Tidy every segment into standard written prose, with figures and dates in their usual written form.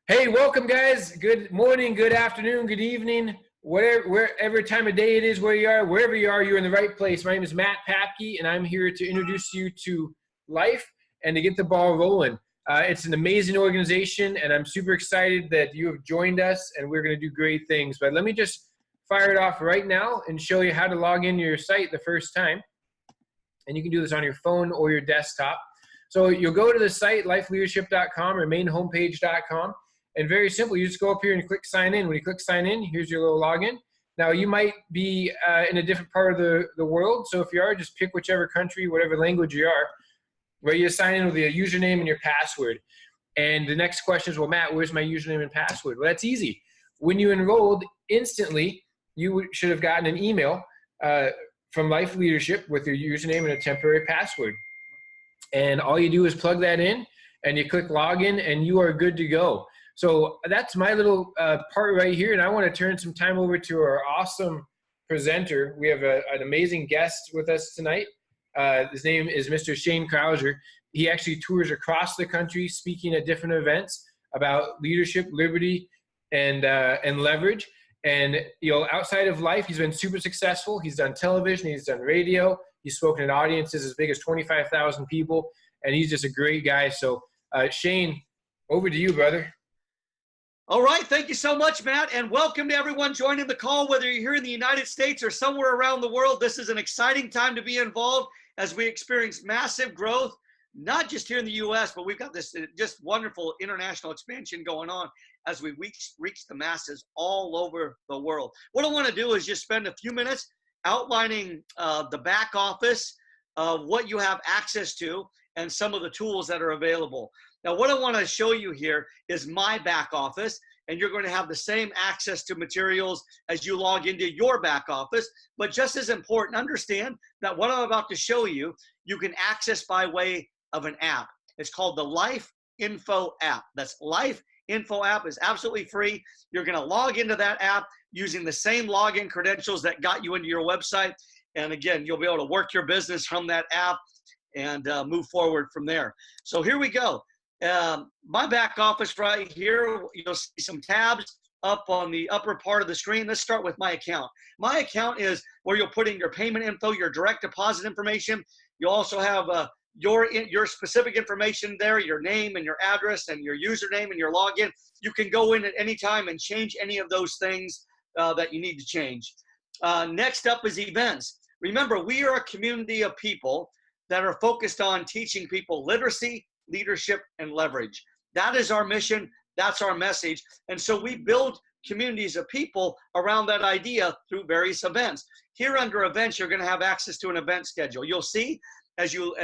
Hey, welcome guys. Good morning, good afternoon, good evening, wherever time of day it is, wherever you are, you're in the right place. My name is Matt Papke, and I'm here to introduce you to Life and to get the ball rolling. It's an amazing organization, and I'm super excited that you have joined us, and we're going to do great things. But let me just fire it off right now and show you how to log into your site the first time. And you can do this on your phone or your desktop. So you'll go to the site, lifeleadership.com or mainhomepage.com. And very simple, you just go up here and click sign in. When you click sign in, here's your little login. Now you might be in a different part of the world. So if you are, just pick whichever country, whatever language you are, where you sign in with your username and your password. And the next question is, well, Matt, where's my username and password? Well, that's easy. When you enrolled, instantly, you should have gotten an email from Life Leadership with your username and a temporary password. And all you do is plug that in and you click login and you are good to go. So that's my little part right here, and I want to turn some time over to our awesome presenter. We have an amazing guest with us tonight. His name is Mr. Shane Krauser. He actually tours across the country speaking at different events about leadership, liberty, and leverage. And outside of life, he's been super successful. He's done television, he's done radio, he's spoken at audiences as big as 25,000 people, and he's just a great guy. So Shane, over to you, brother. All right. Thank you so much, Matt. And welcome to everyone joining the call, whether you're here in the United States or somewhere around the world. This is an exciting time to be involved as we experience massive growth, not just here in the U.S., but we've got this just wonderful international expansion going on as we reach the masses all over the world. What I want to do is just spend a few minutes outlining the back office of what you have access to and some of the tools that are available. Now, what I want to show you here is my back office, and you're going to have the same access to materials as you log into your back office. But just as important, understand that what I'm about to show you, you can access by way of an app. It's called the Life Info app. That's Life Info app. Is absolutely free. You're going to log into that app using the same login credentials that got you into your website. And again, you'll be able to work your business from that app and move forward from there. So here we go. My back office right here, you'll see some tabs up on the upper part of the screen. Let's start with my account. My account is where you'll put in your payment info, your direct deposit information. You'll also have your specific information there, your name and your address and your username and your login. You can go in at any time and change any of those things that you need to change. Next up is events. Remember, we are a community of people that are focused on teaching people literacy, leadership, and leverage. That is our mission. That's our message. And so we build communities of people around that idea through various events. Here under events, you're going to have access to an event schedule. You'll see as you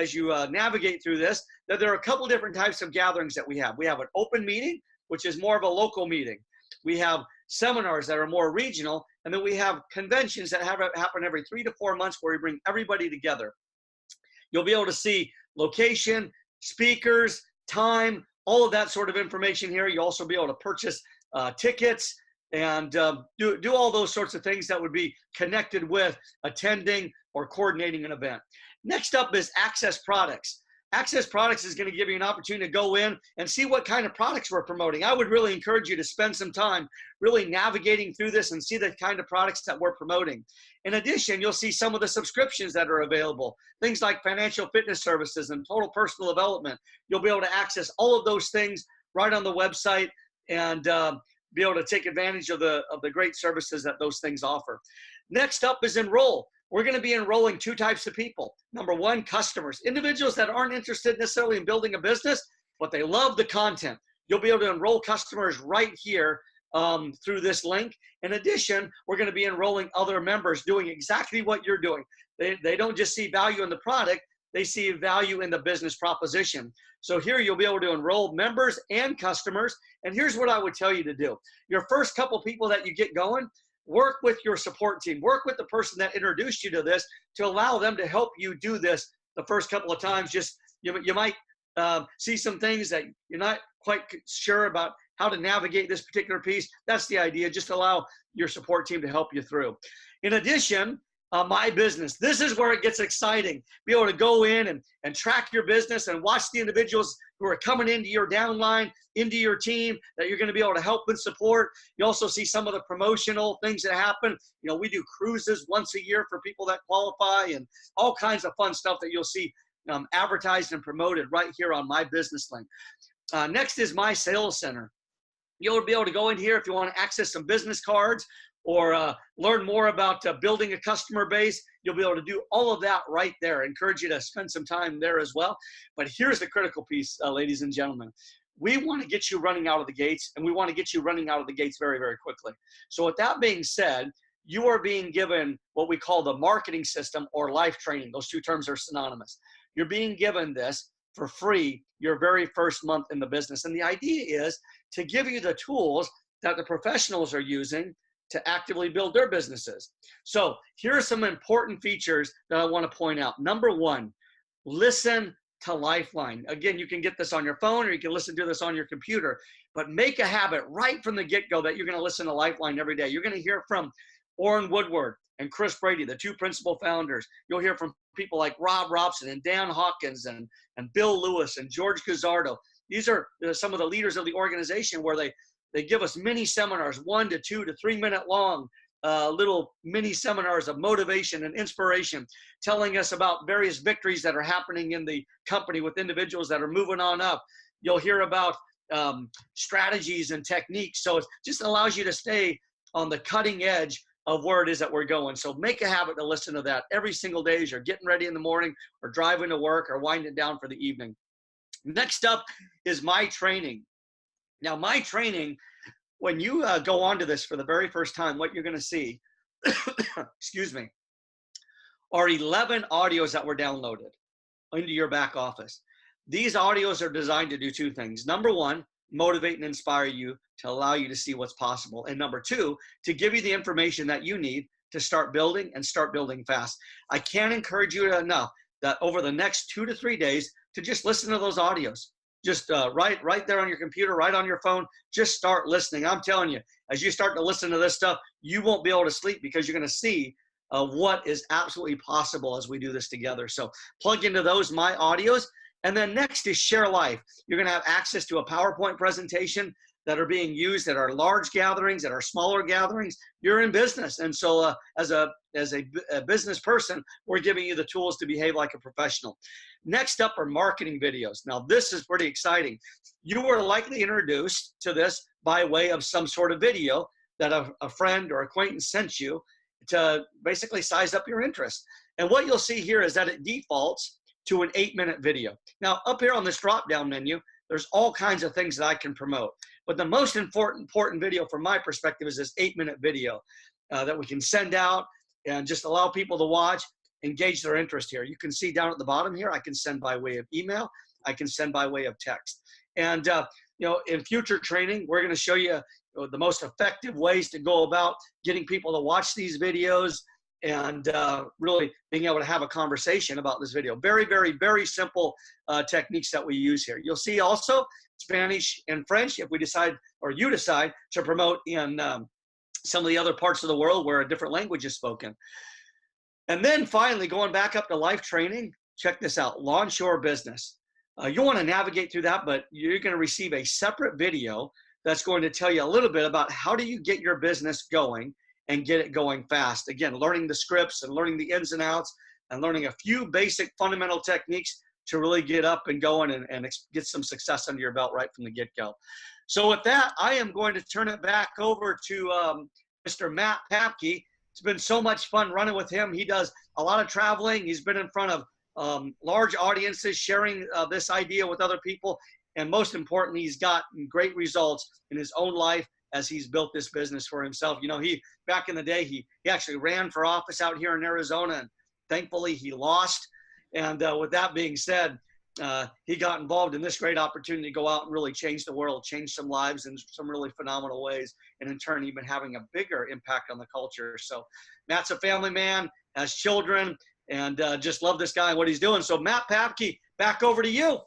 navigate through this that there are a couple different types of gatherings that we have. We have an open meeting, which is more of a local meeting. We have seminars that are more regional, and then we have conventions that happen every 3 to 4 months where we bring everybody together. You'll be able to see location, speakers, time, all of that sort of information here. You'll also be able to purchase tickets and do all those sorts of things that would be connected with attending or coordinating an event. Next up is Access Products. Access Products is going to give you an opportunity to go in and see what kind of products we're promoting. I would really encourage you to spend some time really navigating through this and see the kind of products that we're promoting. In addition, you'll see some of the subscriptions that are available, things like financial fitness services and total personal development. You'll be able to access all of those things right on the website and be able to take advantage of the great services that those things offer. Next up is Enroll. We're going to be enrolling two types of people. Number one, customers, individuals that aren't interested necessarily in building a business, but they love the content. You'll be able to enroll customers right here through this link. In addition, we're going to be enrolling other members doing exactly what you're doing. They don't just see value in the product, they see value in the business proposition. So here you'll be able to enroll members and customers. And here's what I would tell you to do. Your first couple people that you get going, work with your support team. Work with the person that introduced you to this to allow them to help you do this the first couple of times. Just you might see some things that you're not quite sure about how to navigate this particular piece. That's the idea. Just allow your support team to help you through. In addition, My Business. This is where it gets exciting. Be able to go in and track your business and watch the individuals who are coming into your downline, into your team that you're going to be able to help and support. You also see some of the promotional things that happen. You know, we do cruises once a year for people that qualify and all kinds of fun stuff that you'll see advertised and promoted right here on My Business Link. Next is My Sales Center. You'll be able to go in here if you want to access some business cards or learn more about building a customer base. You'll be able to do all of that right there. I encourage you to spend some time there as well. But here's the critical piece, ladies and gentlemen. We want to get you running out of the gates, and we want to get you running out of the gates very, very quickly. So with that being said, you are being given what we call the marketing system or life training. Those two terms are synonymous. You're being given this for free your very first month in the business. And the idea is to give you the tools that the professionals are using to actively build their businesses. So here are some important features that I want to point out. Number one, listen to Lifeline. Again, you can get this on your phone or you can listen to this on your computer, but make a habit right from the get-go that you're going to listen to Lifeline every day. You're going to hear from Orrin Woodward and Chris Brady, the two principal founders. You'll hear from people like Rob Robson and Dan Hawkins and Bill Lewis and George Gazzardo. These are some of the leaders of the organization where they give us mini seminars, 1 to 2 to 3 minute long, little mini seminars of motivation and inspiration, telling us about various victories that are happening in the company with individuals that are moving on up. You'll hear about strategies and techniques. So it just allows you to stay on the cutting edge of where it is that we're going. So make a habit to listen to that every single day as you're getting ready in the morning or driving to work or winding down for the evening. Next up is My Training. Now, My Training, when you go onto this for the very first time, what you're going to see, excuse me, are 11 audios that were downloaded into your back office. These audios are designed to do two things. Number one, motivate and inspire you to allow you to see what's possible. And number two, to give you the information that you need to start building and start building fast. I can't encourage you enough that over the next 2 to 3 days to just listen to those audios. Just right there on your computer, right on your phone, just start listening. I'm telling you, as you start to listen to this stuff, you won't be able to sleep because you're going to see what is absolutely possible as we do this together. So plug into those My Audios. And then next is Share Life. You're going to have access to a PowerPoint presentation that are being used at our large gatherings, at our smaller gatherings. You're in business. And so as a business person, we're giving you the tools to behave like a professional. Next up are marketing videos. Now, this is pretty exciting. You were likely introduced to this by way of some sort of video that a friend or acquaintance sent you to basically size up your interest. And what you'll see here is that it defaults to an 8-minute video. Now, up here on this drop-down menu, there's all kinds of things that I can promote. But the most important video from my perspective is this 8-minute video that we can send out and just allow people to watch, engage their interest here. You can see down at the bottom here, I can send by way of email. I can send by way of text. And in future training, we're going to show you the most effective ways to go about getting people to watch these videos and really being able to have a conversation about this video. Very, very, very simple techniques that we use here. You'll see also Spanish and French if we decide, or you decide, to promote in some of the other parts of the world where a different language is spoken. And then finally, going back up to life training, check this out, Launch Your Business. You want to navigate through that, but you're going to receive a separate video that's going to tell you a little bit about how do you get your business going and get it going fast. Again, learning the scripts and learning the ins and outs and learning a few basic fundamental techniques to really get up and going and get some success under your belt right from the get-go. So with that, I am going to turn it back over to Mr. Matt Papke. It's been so much fun running with him. He does a lot of traveling. He's been in front of large audiences, sharing this idea with other people. And most importantly, he's gotten great results in his own life as he's built this business for himself. You know, back in the day, he actually ran for office out here in Arizona, and thankfully he lost. And with that being said, he got involved in this great opportunity to go out and really change the world, change some lives in some really phenomenal ways, and in turn, even having a bigger impact on the culture. So Matt's a family man, has children, and just love this guy and what he's doing. So Matt Papke, back over to you.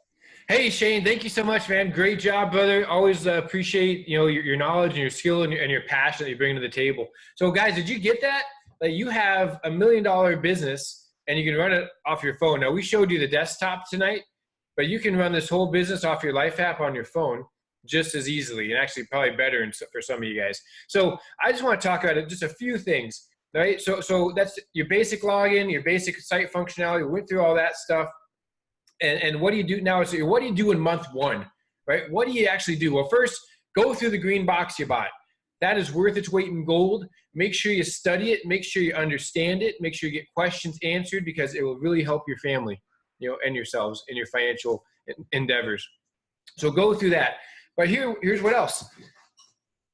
Hey, Shane, thank you so much, man. Great job, brother. Always appreciate, your knowledge and your skill and your passion that you bring to the table. So guys, did you get that? Like, you have $1 million business and you can run it off your phone. Now, we showed you the desktop tonight, but you can run this whole business off your Life app on your phone just as easily, and actually probably better for some of you guys. So I just want to talk about just a few things, right? So that's your basic login, your basic site functionality. We went through all that stuff. And what do you do now? So what do you do in month one, right? What do you actually do? Well, first, go through the green box you bought. That is worth its weight in gold. Make sure you study it. Make sure you understand it. Make sure you get questions answered, because it will really help your family, and yourselves in your financial endeavors. So go through that. But here's what else.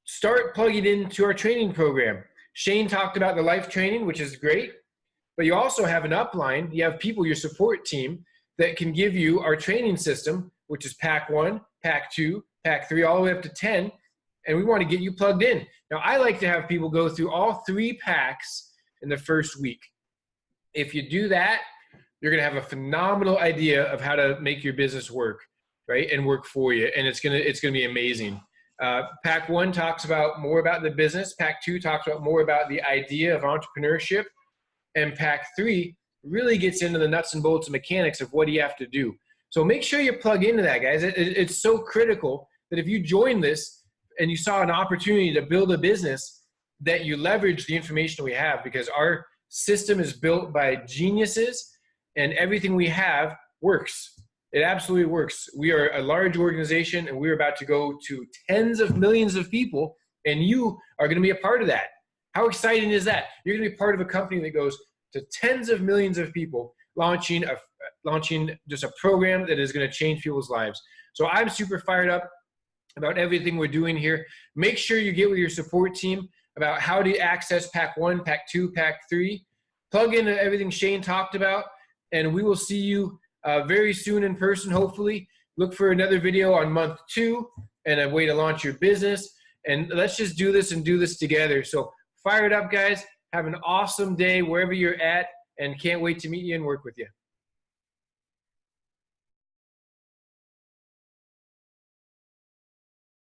Start plugging into our training program. Shane talked about the life training, which is great. But you also have an upline. You have people, your support team, that can give you our training system, which is pack 1, pack 2, pack 3, all the way up to 10. And we want to get you plugged in. Now, I like to have people go through all 3 packs in the first week. If you do that, you're going to have a phenomenal idea of how to make your business work, right? And work for you. And it's going to be amazing. Pack 1 talks more about the business. Pack 2 talks more about the idea of entrepreneurship. And pack 3 really gets into the nuts and bolts and mechanics of what do you have to do. So make sure you plug into that, guys. It's so critical that if you join this and you saw an opportunity to build a business, that you leverage the information we have, because our system is built by geniuses and everything we have works. It absolutely works. We are a large organization, and we're about to go to tens of millions of people, and you are going to be a part of that. How exciting is that? You're going to be part of a company that goes to tens of millions of people, launching just a program that is going to change people's lives. So I'm super fired up about everything we're doing here. Make sure you get with your support team about how to access pack 1, pack 2, pack 3. Plug into everything Shane talked about, and we will see you very soon in person, hopefully. Look for another video on month 2 and a way to launch your business. And let's just do this and do this together. So fire it up, guys. Have an awesome day wherever you're at, and can't wait to meet you and work with you.